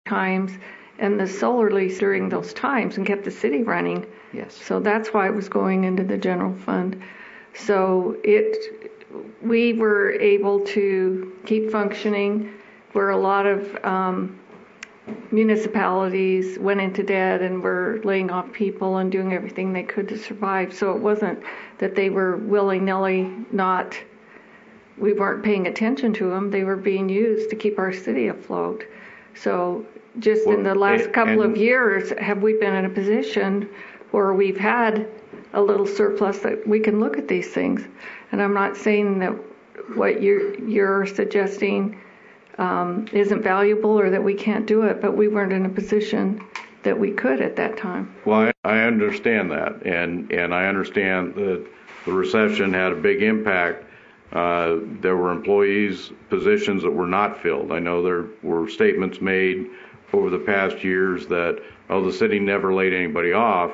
times and the solar lease during those times and kept the city running. Yes. So that's why it was going into the general fund. So we were able to keep functioning where a lot of municipalities went into debt and were laying off people and doing everything they could to survive. So it wasn't that they were willy-nilly we weren't paying attention to them. They were being used to keep our city afloat. So just in the last couple of years, have we been in a position where we've had a little surplus that we can look at these things? And I'm not saying that what you're suggesting isn't valuable or that we can't do it, but we weren't in a position that we could at that time. Well, I understand that, and I understand that the recession had a big impact. There were employees' positions that were not filled. I know there were statements made over the past years that, the city never laid anybody off,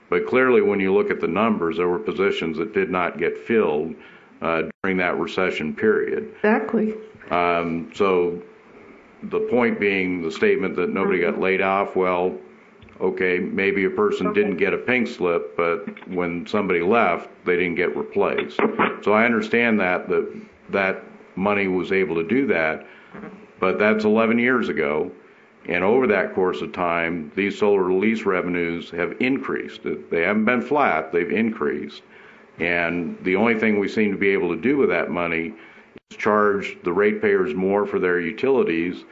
but clearly when you look at the numbers, there were positions that did not get filled during that recession period. Exactly. So the point being the statement that nobody got laid off, well, okay, maybe a person didn't get a pink slip, but when somebody left, they didn't get replaced. So I understand that money was able to do that, but that's 11 years ago. And over that course of time, these solar lease revenues have increased. They haven't been flat, they've increased. And the only thing we seem to be able to do with that money is charge the ratepayers more for their utilities,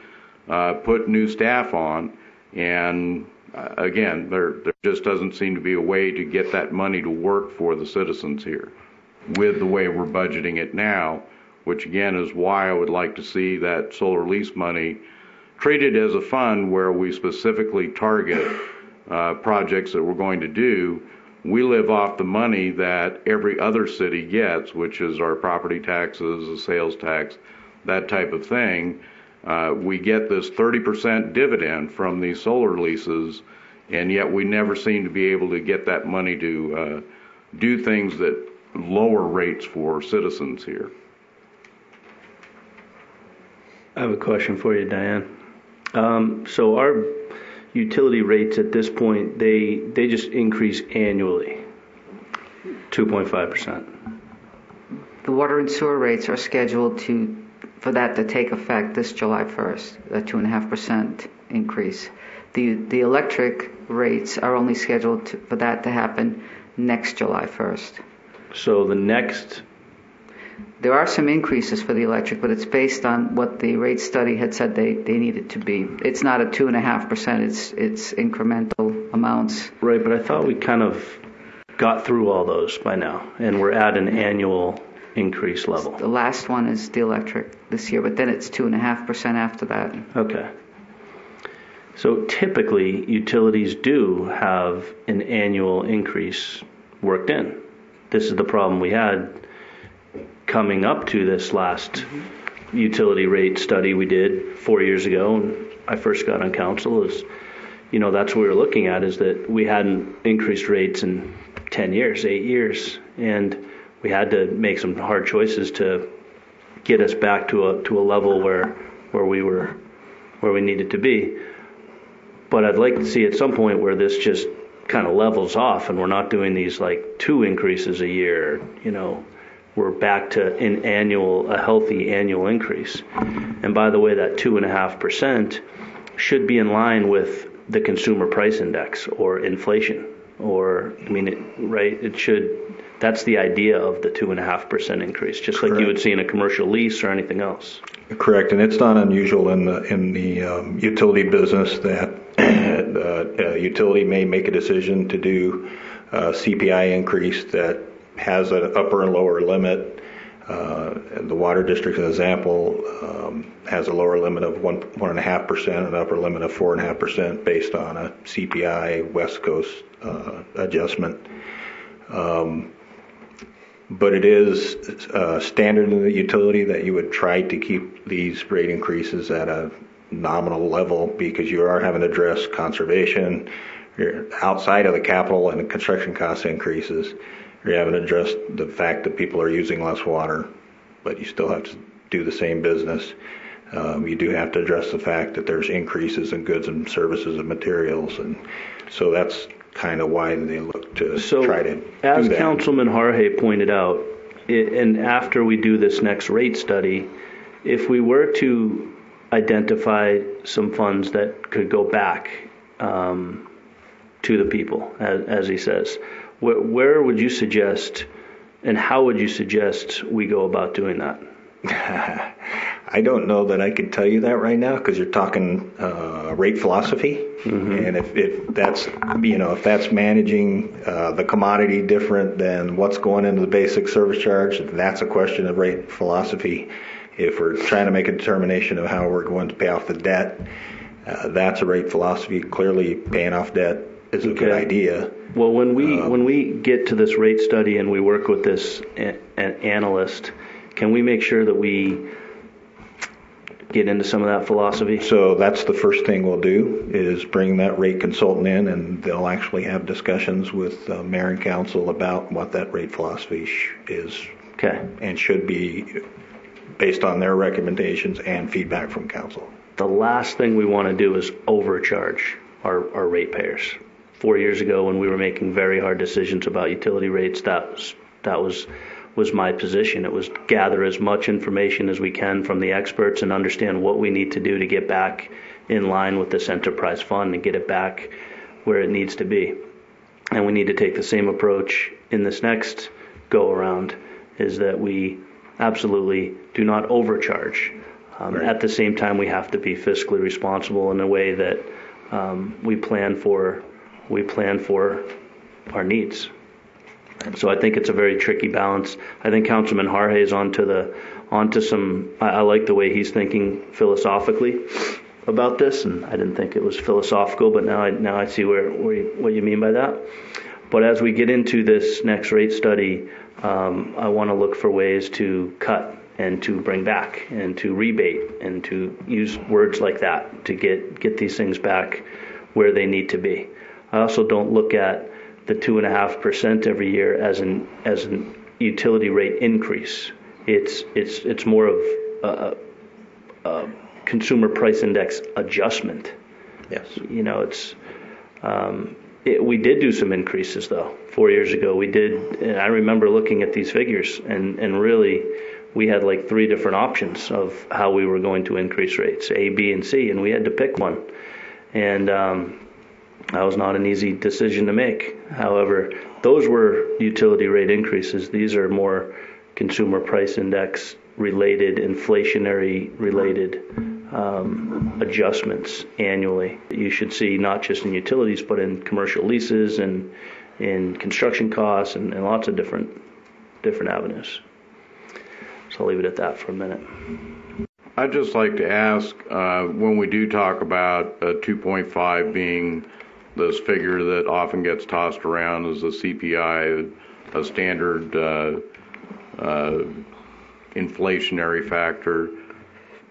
put new staff on, and again, there just doesn't seem to be a way to get that money to work for the citizens here with the way we're budgeting it now, which again is why I would like to see that solar lease money treated as a fund where we specifically target projects that we're going to do. We live off the money that every other city gets, which is our property taxes, the sales tax, that type of thing. We get this 30% dividend from these solar leases, and yet we never seem to be able to get that money to do things that lower rates for citizens here. I have a question for you, Diane. So our utility rates at this point, they just increase annually, 2.5%. The water and sewer rates are scheduled for that to take effect this July 1st, a 2.5% increase. The electric rates are only scheduled for that to happen next July 1st. So there are some increases for the electric, but it's based on what the rate study had said they needed to be. It's not a 2.5%, it's incremental amounts. Right, but I thought we kind of got through all those by now, and we're at an annual increase level. The last one is the electric this year, but then it's 2.5% after that. Okay. So typically, utilities do have an annual increase worked in. This is the problem we had coming up to this last utility rate study we did 4 years ago, and I first got on council, is, that's what we were looking at, is that we hadn't increased rates in 10 years, 8 years, and we had to make some hard choices to get us back to a level where we needed to be. But I'd like to see at some point where this just kind of levels off and we're not doing these like 2 increases a year, we're back to a healthy annual increase. And by the way, that 2.5% should be in line with the consumer price index or inflation, it should. That's the idea of the 2.5% increase, just like you would see in a commercial lease or anything else. Correct, and it's not unusual in the utility business that a utility may make a decision to do a CPI increase that has an upper and lower limit. The water district, as an example, has a lower limit of 1.5% and an upper limit of 4.5% based on a CPI West Coast adjustment. But it is standard in the utility that you would try to keep these rate increases at a nominal level because you are having to address conservation. You're outside of the capital and the construction cost increases. You're having to address the fact that people are using less water, but you still have to do the same business. You do have to address the fact that there's increases in goods and services and materials, and so that's kind of why they look to try to do that. As Councilman Harhe pointed out, and after we do this next rate study, if we were to identify some funds that could go back to the people, as he says, where would you suggest and how would you suggest we go about doing that? I don't know that I could tell you that right now, because you're talking rate philosophy, and if that's if that's managing the commodity different than what's going into the basic service charge, that's a question of rate philosophy. If we're trying to make a determination of how we're going to pay off the debt, that's a rate philosophy. Clearly, paying off debt is a good idea. Well, when we get to this rate study and we work with this analyst, can we make sure that we get into some of that philosophy? So that's the first thing we'll do, is bring that rate consultant in, and they'll actually have discussions with mayor and council about what that rate philosophy is, and should be based on their recommendations and feedback from council. The last thing we want to do is overcharge our ratepayers. 4 years ago, when we were making very hard decisions about utility rates, that was my position. It was gather as much information as we can from the experts and understand what we need to do to get back in line with this enterprise fund and get it back where it needs to be. And we need to take the same approach in this next go around, is that we absolutely do not overcharge. At the same time, we have to be fiscally responsible in a way that we plan for our needs. So I think it's a very tricky balance. I think Councilman Harhe is onto some. I like the way he's thinking philosophically about this, and I didn't think it was philosophical, but now I see what you mean by that. But as we get into this next rate study, I want to look for ways to cut and to bring back and to rebate and to use words like that to get these things back where they need to be. I also don't look at the 2.5% every year as an utility rate increase. It's more of a consumer price index adjustment. Yes. We did do some increases though. 4 years ago we did, and I remember looking at these figures and really we had like 3 different options of how we were going to increase rates, A, B, and C, and we had to pick one. And that was not an easy decision to make. However, those were utility rate increases. These are more consumer price index related, inflationary related adjustments annually. You should see not just in utilities, but in commercial leases and in construction costs and lots of different avenues. So I'll leave it at that for a minute. I'd just like to ask, when we do talk about 2.5 being this figure that often gets tossed around as a CPI, a standard inflationary factor,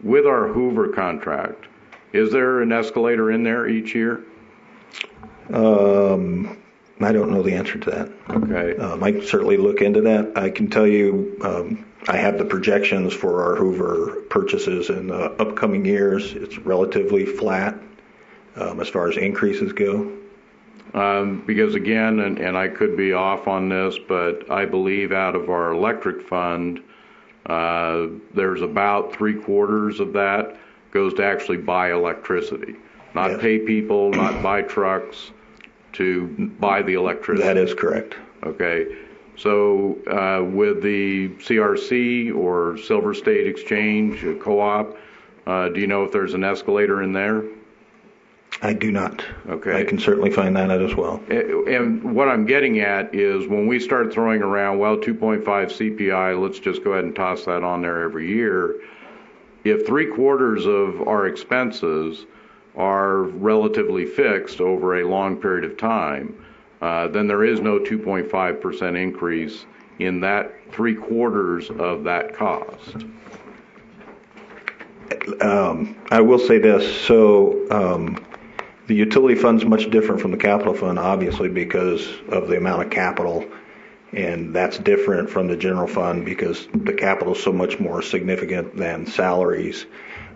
with our Hoover contract, is there an escalator in there each year? I don't know the answer to that. Okay. I can certainly look into that. I can tell you I have the projections for our Hoover purchases in the upcoming years. It's relatively flat as far as increases go. Because again, and I could be off on this, but I believe out of our electric fund, there's about 3/4 of that goes to actually buy electricity, not pay people, not buy trucks, to buy the electricity. That is correct. Okay. So with the CRC or Silver State Exchange co-op, do you know if there's an escalator in there? I do not. Okay. I can certainly find that out as well. And what I'm getting at is when we start throwing around, 2.5 CPI, let's just go ahead and toss that on there every year. If 3/4 of our expenses are relatively fixed over a long period of time, then there is no 2.5% increase in that 3/4 of that cost. I will say this. So the utility fund's much different from the capital fund, obviously, because of the amount of capital, and that's different from the general fund because the capital is so much more significant than salaries.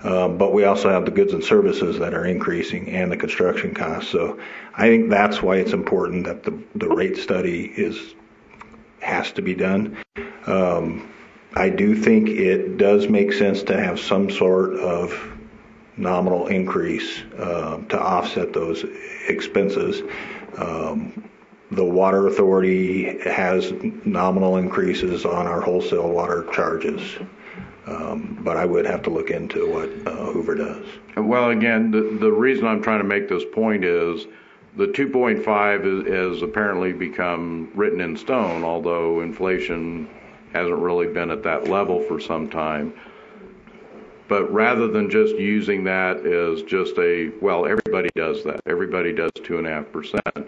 But we also have the goods and services that are increasing and the construction costs. So I think that's why it's important that the rate study has to be done. I do think it does make sense to have some sort of nominal increase to offset those expenses. The Water Authority has nominal increases on our wholesale water charges. But I would have to look into what Hoover does. Well, again, the reason I'm trying to make this point is the 2.5 has apparently become written in stone, although inflation hasn't really been at that level for some time. But rather than just using that as just everybody does that. Everybody does 2.5%.